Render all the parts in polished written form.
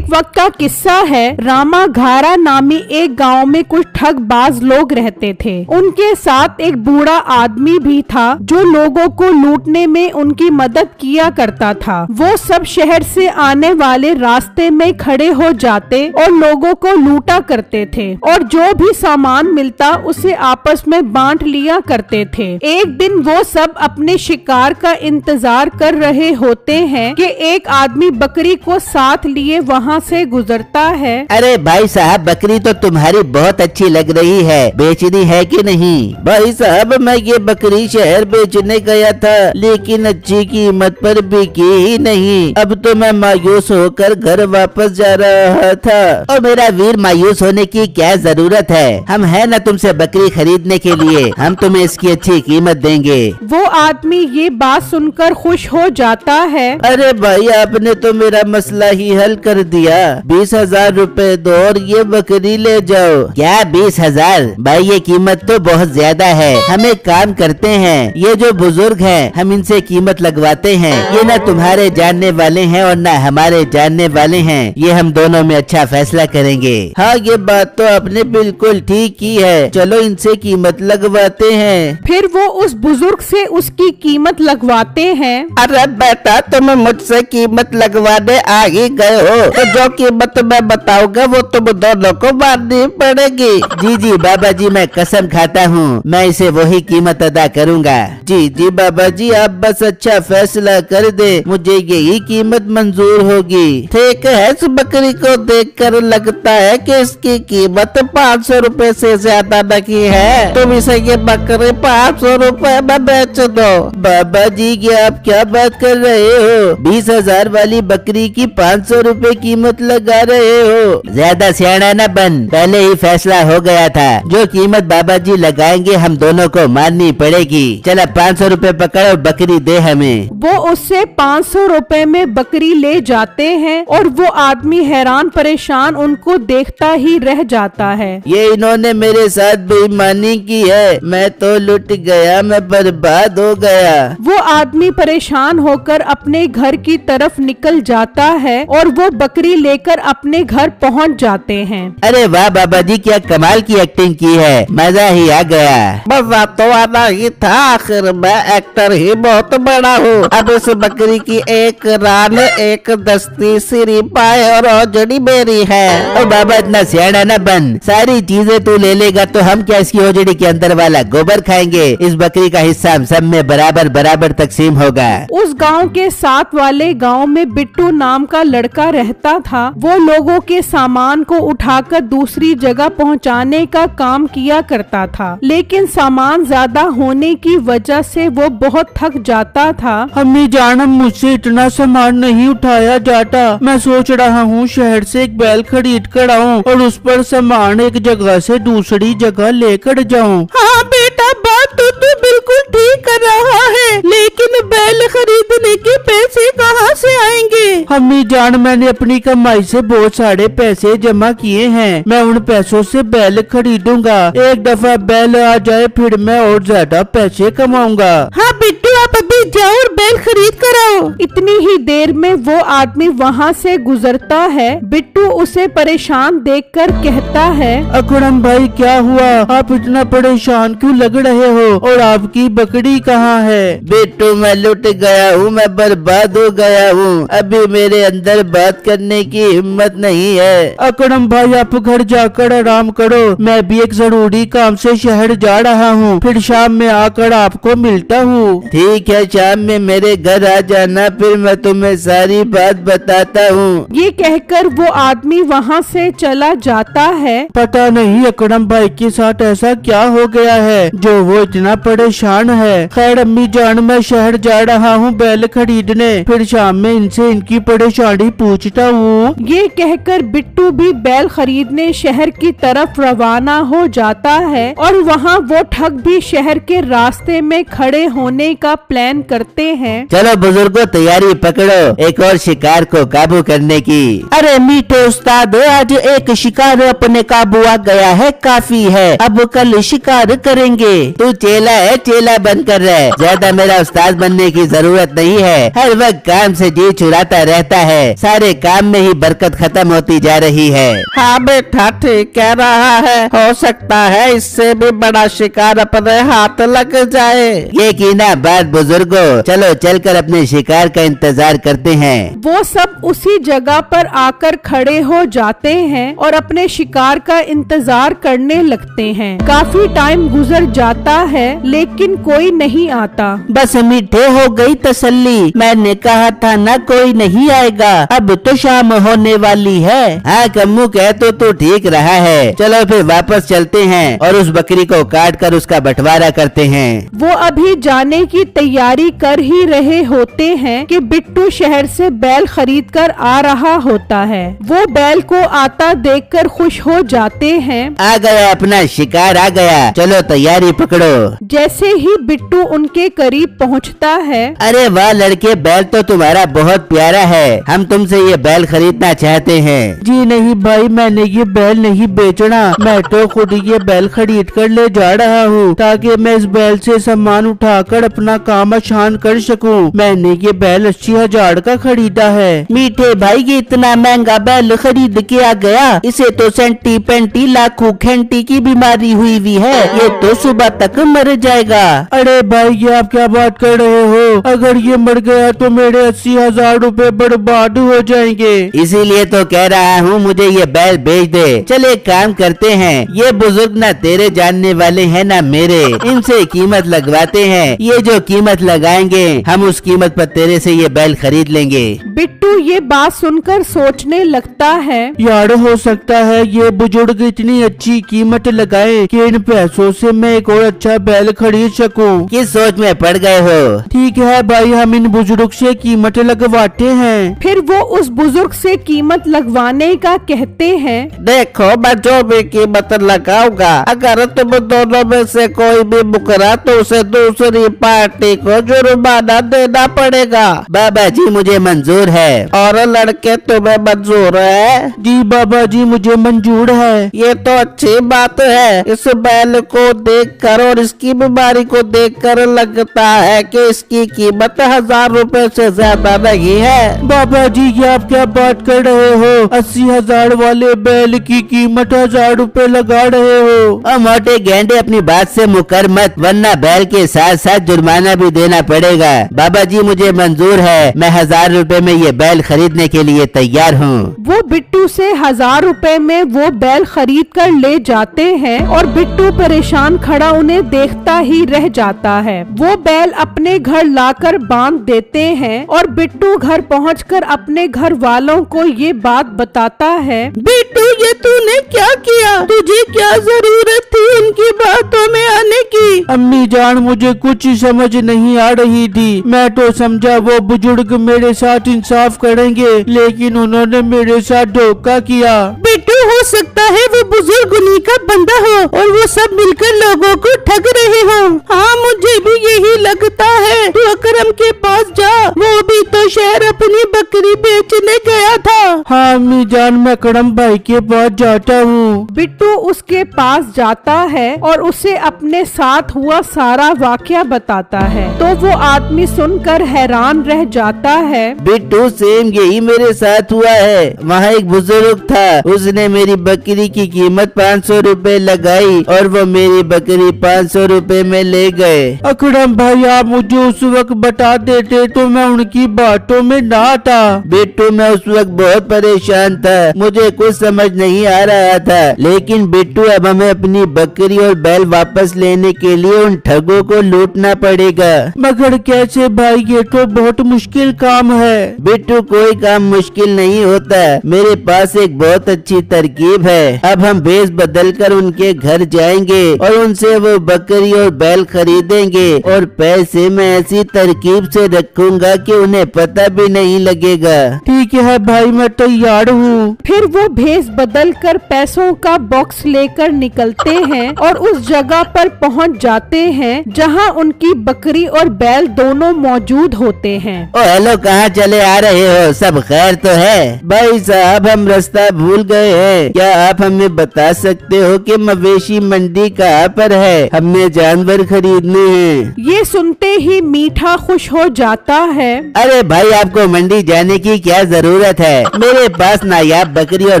एक वक्त का किस्सा है। रामाघारा नामी एक गांव में कुछ ठगबाज लोग रहते थे। उनके साथ एक बूढ़ा आदमी भी था जो लोगों को लूटने में उनकी मदद किया करता था। वो सब शहर से आने वाले रास्ते में खड़े हो जाते और लोगों को लूटा करते थे और जो भी सामान मिलता उसे आपस में बांट लिया करते थे। एक दिन वो सब अपने शिकार का इंतजार कर रहे होते हैं कि एक आदमी बकरी को साथ लिए वहाँ से गुजरता है। अरे भाई साहब, बकरी तो तुम्हारी बहुत अच्छी लग रही है, बेचनी है कि नहीं? भाई साहब, मैं ये बकरी शहर बेचने गया था लेकिन अच्छी कीमत पर बिकी ही नहीं। अब तो मैं मायूस होकर घर वापस जा रहा था। और मेरा वीर, मायूस होने की क्या जरूरत है? हम है न तुमसे बकरी खरीदने के लिए, हम तुम्हें इसकी अच्छी कीमत देंगे। वो आदमी ये बात सुनकर खुश हो जाता है। अरे भाई, आपने तो मेरा मसला ही हल कर दिया। 20,000 रुपए दो और ये बकरी ले जाओ। क्या 20,000? भाई ये कीमत तो बहुत ज्यादा है। हम एक काम करते हैं, ये जो बुजुर्ग हैं हम इनसे कीमत लगवाते हैं। ये न तुम्हारे जानने वाले हैं और न हमारे जानने वाले हैं। ये हम दोनों में अच्छा फैसला करेंगे। हाँ, ये बात तो आपने बिल्कुल ठीक की है। चलो इनसे कीमत लगवाते हैं। फिर वो उस बुजुर्ग से उसकी कीमत लगवाते हैं। अरे बेटा, तुम मुझसे कीमत लगवाने आ ही गए हो तो जो कीमत मैं बताऊंगा वो तुम दोनों को माननी पड़ेगी। जी जी बाबा जी, मैं कसम खाता हूँ मैं इसे वही कीमत अदा करूँगा। जी जी बाबा जी, आप बस अच्छा फैसला कर दे, मुझे यही कीमत मंजूर होगी। ठीक है, इस बकरी को देखकर लगता है कि इसकी कीमत 500 रुपए से ज्यादा नहीं है। तुम इसे ये बकरी 500 रुपए में बेच दो। बाबा जी, क्या आप क्या बात कर रहे हो? 20,000 वाली बकरी की 500 रुपए कीमत लगा रहे हो? ज्यादा सियाना न बन, पहले ही फैसला हो गया था। जो कीमत बाबा जी लगाएंगे हम दोनों को माननी पड़ेगी। चला 500 रुपए पकड़ो, बकरी दे हमें। वो उससे 500 रुपए में बकरी ले जाते हैं और वो आदमी हैरान परेशान उनको देखता ही रह जाता है। ये इन्होंने मेरे साथ बेईमानी की है, मैं तो लुट गया, मैं बर्बाद हो गया। वो आदमी परेशान होकर अपने घर की तरफ निकल जाता है और वो बकरी लेकर अपने घर पहुंच जाते हैं। अरे वाह बाबा जी, क्या कमाल की एक्टिंग की है, मजा ही आ गया। मजा तो आना ही था, आखिर मैं एक्टर ही बहुत बड़ा हूँ। अब इस बकरी की एक रान, एक दस्ती, सिरी, पाए और औजड़ी मेरी है। ओ बाबा, इतना सियाना न बन, सारी चीजें तू ले लेगा तो हम क्या इसकी औजड़ी के अंदर वाला गोबर खाएंगे? इस बकरी का हिस्सा हम सब में बराबर बराबर तकसीम होगा। उस गांव के साथ वाले गांव में बिट्टू नाम का लड़का रहता था। वो लोगों के सामान को उठाकर दूसरी जगह पहुंचाने का काम किया करता था, लेकिन सामान ज्यादा होने की वजह से वो बहुत थक जाता था। अम्मी जान, मुझसे इतना सामान नहीं उठाया जाता। मैं सोच रहा हूँ शहर से एक बैल खरीद कर आऊँ और उस पर सामान एक जगह से दूसरी जगह लेकर जाऊँ। हाँ बेटा, बात तो तू बिल्कुल ठीक कर रहा है, लेकिन बैल खरीदने के पैसे कहाँ से आएंगे? अम्मी जान, मैंने अपनी कमाई से बहुत सारे पैसे जमा किए हैं। मैं उन पैसों से बैल खरीदूंगा। एक दफा बैल आ जाए फिर मैं और ज्यादा पैसे कमाऊंगा। हाँ बिट्टू, आप अभी जाओ और बैल खरीद कर आओ। इतनी ही देर में वो आदमी वहाँ से गुजरता है। बिट्टू उसे परेशान देखकर कहता है, अकरम भाई, क्या हुआ? आप इतना परेशान क्यों लग रहे हो? और आपकी बकरी कहाँ है? बिट्टू, मैं लुट गया हूँ, मैं बर्बाद हो गया हूँ। अभी मेरे अंदर बात करने की हिम्मत नहीं है। अकरम भाई, आप घर जाकर आराम करो, मैं भी एक जरूरी काम से शहर जा रहा हूँ, फिर शाम में आकर आपको मिलता हूँ। ठीक है, शाम में मेरे घर आ जाना, फिर मैं तुम्हें सारी बात बताता हूँ। ये कहकर वो आदमी वहाँ से चला जाता है। पता नहीं अकरम भाई के साथ ऐसा क्या हो गया है जो वो इतना परेशान है। खैर अम्मी जान, मैं शहर जा रहा हूँ बैल खरीदने, फिर शाम में इनसे इनकी परेशानी पूछता हूँ। ये कहकर बिट्टू भी बैल खरीदने शहर की तरफ रवाना हो जाता है और वहाँ वो ठग भी शहर के रास्ते में खड़े होने का प्लान करते हैं। चलो बुजुर्गों, तैयारी पकड़ो एक और शिकार को काबू करने की। अरे मीठे उस्ताद, आज एक शिकार अपने काबू आ गया है, काफी है, अब कल शिकार करेंगे। तू चेला है, चेला अकेला बनकर रहे, ज्यादा मेरा उस्ताद बनने की जरूरत नहीं है। हर वक्त काम से जी चुराता रहता है, सारे काम में ही बरकत खत्म होती जा रही है। हाँ बेटा ठीक कह रहा है, हो सकता है इससे भी बड़ा शिकार अपने हाथ लग जाए। ये की ना बात बुजुर्गो, चलो चलकर अपने शिकार का इंतजार करते हैं। वो सब उसी जगह पर आकर खड़े हो जाते हैं और अपने शिकार का इंतजार करने लगते हैं। काफी टाइम गुजर जाता है लेकिन कोई नहीं आता। बस मीठे हो गई तसल्ली, मैंने कहा था ना कोई नहीं आएगा। अब तो शाम होने वाली है। हाँ कम्मू कह तो ठीक रहा है। चलो फिर वापस चलते हैं और उस बकरी को काट कर उसका बंटवारा करते हैं। वो अभी जाने की तैयारी कर ही रहे होते हैं कि बिट्टू शहर से बैल खरीद कर आ रहा होता है। वो बैल को आता देखकर खुश हो जाते हैं। आ गया अपना शिकार आ गया, चलो तैयारी पकड़ो। जैसे ही बिट्टू उनके करीब पहुंचता है, अरे वाह लड़के, बैल तो तुम्हारा बहुत प्यारा है, हम तुमसे ये बैल खरीदना चाहते हैं। जी नहीं भाई, मैंने ये बैल नहीं बेचना, मैं तो खुद ये बैल खरीद कर ले जा रहा हूँ ताकि मैं इस बैल से सामान उठाकर अपना काम आसान कर सकूँ। मैंने ये बैल 80,000 का खरीदा है। मीठे भाई ये इतना महंगा बैल खरीद के आ गया, इसे तो सेंटी पेंटी लाखों घंटी की बीमारी हुई है, ये तो सुबह तक मर जाएगा। अरे भाई ये आप क्या बात कर रहे हो? अगर ये मर गया तो मेरे 80,000 रुपए बर्बाद हो जाएंगे। इसीलिए तो कह रहा हूँ मुझे ये बैल बेच दे। चले काम करते हैं, ये बुजुर्ग ना तेरे जानने वाले हैं ना मेरे, इनसे कीमत लगवाते हैं। ये जो कीमत लगाएंगे हम उस कीमत पर तेरे से ये बैल खरीद लेंगे। बिट्टू ये बात सुनकर सोचने लगता है, यार हो सकता है ये बुजुर्ग इतनी अच्छी कीमत लगाए कि इन पैसों से मैं एक और अच्छा बैल खरीद सकूं। किस सोच में पड़ गए हो? ठीक है भाई, हम इन बुजुर्ग से कीमत लगवाते हैं। फिर वो उस बुजुर्ग से कीमत लगवाने का कहते हैं। देखो मैं जो भी कीमत लगाऊंगा, अगर तुम दोनों में से कोई भी मुकरा तो उसे दूसरी पार्टी को जुर्माना देना पड़ेगा। बाबा जी मुझे मंजूर है। और लड़के तुम्हें मंजूर है? जी बाबा जी मुझे मंजूर है। ये तो अच्छी बात है। इस बैल को देखकर और इसकी बीमारी को देखकर लगता है कि इसकी कीमत 1000 रुपए से ज्यादा नहीं है। बाबा जी ये आप क्या बात कर रहे हो? 80,000 वाले बैल की कीमत 1000 रुपए लगा रहे हो? और मोटे गेंडे अपनी बात से मुकर मत, वरना बैल के साथ साथ जुर्माना भी देना पड़ेगा। बाबा जी मुझे मंजूर है, मैं 1000 रुपए में ये बैल खरीदने के लिए तैयार हूँ। वो बिट्टू से 1000 रुपए में वो बैल खरीद कर ले जाते हैं और बिट्टू परेशान खड़ा उन्हें देखता ही रह जाता है। वो बैल अपने घर लाकर बांध देते हैं और बिट्टू घर पहुंचकर अपने घर वालों को ये बात बताता है। बिट्टू ये तूने क्या किया? तुझे क्या जरूरत थी इनकी बातों में आने की? अम्मी जान मुझे कुछ समझ नहीं आ रही थी। मैं तो समझा वो बुजुर्ग मेरे साथ इंसाफ करेंगे, लेकिन उन्होंने मेरे साथ धोखा किया। बिट्टू हो सकता है वो बुजुर्ग उन्हीं का बंदा हो और वो सब मिलकर लोगों को ठग रहे हो। हाँ मुझे भी यही लगता है। तू अकरम के पास जा, वो भी तो शहर अपनी बकरी बेचने गया था। हाँ अम्मी जान मैं करम भाई के पास जाता हूँ। बिट्टू उसके पास जाता है और उसे अपने साथ हुआ सारा वाकया बताता है। तो वो आदमी सुनकर हैरान रह जाता है। बिट्टू सेम यही मेरे साथ हुआ है। वहाँ एक बुजुर्ग था, उसने मेरी बकरी की कीमत 500 रुपए लगाई और वो मेरी बकरी 500 रुपए में ले गए। अकरम भाई आप मुझे उस वक्त बता देते तो मैं उनकी बातों में ना था। बिट्टू मैं उस वक्त बहुत परेशान था, मुझे कुछ समझ नहीं आ रहा था, लेकिन बिट्टू अब हमें अपनी बकरी और बैल वापस लेने के लिए उन ठगों को लूटना पड़ेगा। मगर कैसे भाई, ये तो बहुत मुश्किल काम है। बिट्टू कोई काम मुश्किल नहीं होता, मेरे पास एक बहुत अच्छी तरकीब है। अब हम भेष बदल कर उनके घर जाएंगे और उनसे वो बकरी और बैल खरीदेंगे और पैसे मैं ऐसी तरकीब से रखूंगा कि उन्हें पता भी नहीं लगेगा। ठीक है भाई मैं तैयार हूँ। फिर वो भेष बदल कर पैसों का बॉक्स लेकर निकलते हैं और उस जगह पर पहुंच जाते हैं जहां उनकी बकरी और बैल दोनों मौजूद होते हैं। ओ हेलो, कहाँ चले आ रहे हो? सब खैर तो है? भाई साहब हम रास्ता भूल गए हैं, क्या आप हमें बता सकते हो कि मवेशी मंडी कहाँ पर है? हमने जानवर खरीदने हैं। ये सुनते ही मीठा खुश हो जाता है। अरे भाई, आपको मंडी जाने की क्या जरूरत है? मेरे पास नायाब बकरी और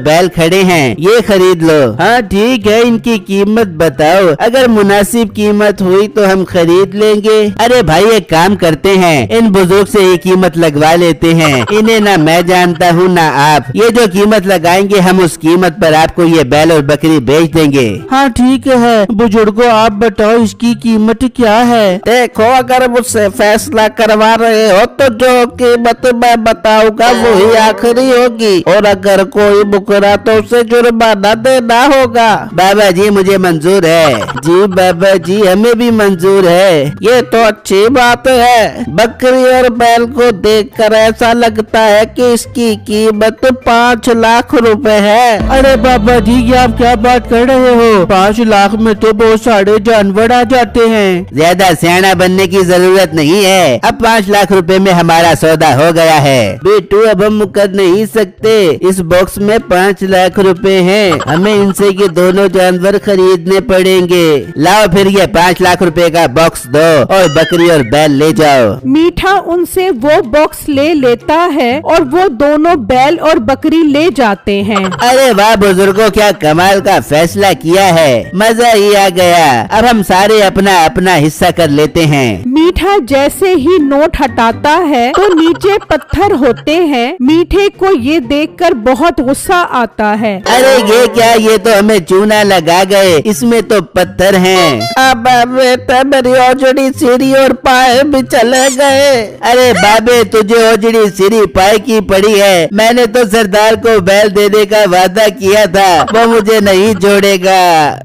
बैल खड़े हैं, ये खरीद लो। हाँ ठीक है, इनकी कीमत बताओ। अगर मुनासिब कीमत हुई तो हम खरीद लेंगे। अरे भाई, एक काम करते हैं, इन बुजुर्ग से ये कीमत लगवा लेते हैं। इन्हें ना मैं जानता हूँ ना आप। ये जो कीमत लगाएंगे हम उस कीमत पर आपको ये बैल और बकरी बेच देंगे। हाँ ठीक है बुजुर्गों, आप बताओ इसकी कीमत क्या है? देखो, अगर मुझसे फैसला करवा रहे हो तो जो कीमत मैं बताऊंगा वही आखिरी होगी, और अगर कोई मुकरा तो उसे जुर्माना देना होगा। बाबा जी, मुझे मंजूर है। जी बाबा जी, हमें भी मंजूर है। ये तो अच्छी बात है। बकरी और बैल को देखकर ऐसा लगता है कि इसकी कीमत 5 लाख रुपए है। अरे बाबा जी, ये आप क्या बात कर रहे हो? 5 लाख में तो बहुत सारे जानवर आ जाते हैं। ज्यादा सियाना बनने की जरूरत नहीं है। अब 5 लाख रुपए में हमारा सौदा हो गया है। बेटू, अब हम मुकर नहीं सकते। इस बॉक्स में 5 लाख रुपए हैं। हमें इनसे ये दोनों जानवर खरीदने पड़ेंगे। लाओ फिर ये 5 लाख रुपए का बॉक्स दो और बकरी और बैल ले जाओ। मीठा उनसे वो बॉक्स ले लेता है और वो दोनों बैल और बकरी ले जाते हैं। अरे वाह बुजुर्गों, क्या कमाल का फैसला किया है। मजा ही आ गया। अब हम सारे अपना अपना हिस्सा कर लेते हैं। मीठा जैसे ही नोट हटाता है तो नीचे पत्थर होते हैं। मीठे को ये देखकर बहुत गुस्सा आता है। अरे ये क्या, ये तो हमें चूना लगा गए, इसमें तो पत्थर हैं। अब बेटा, मेरी ओजड़ी सीढ़ी और पाए भी चले गए। अरे बाबे, तुझे ओजड़ी सिरी पाए की पड़ी है। मैंने तो सरदार को बैल देने का वादा किया था, वो मुझे नहीं जोड़ेगा।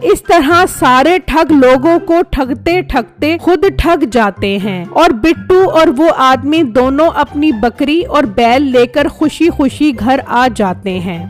इस तरह सारे ठग लोगों को ठगते ठगते खुद ठग जाते हैं और बिट्टू और वो आदमी दोनों अपनी बकरी और बैल लेकर खुशी खुशी घर आ जाते हैं।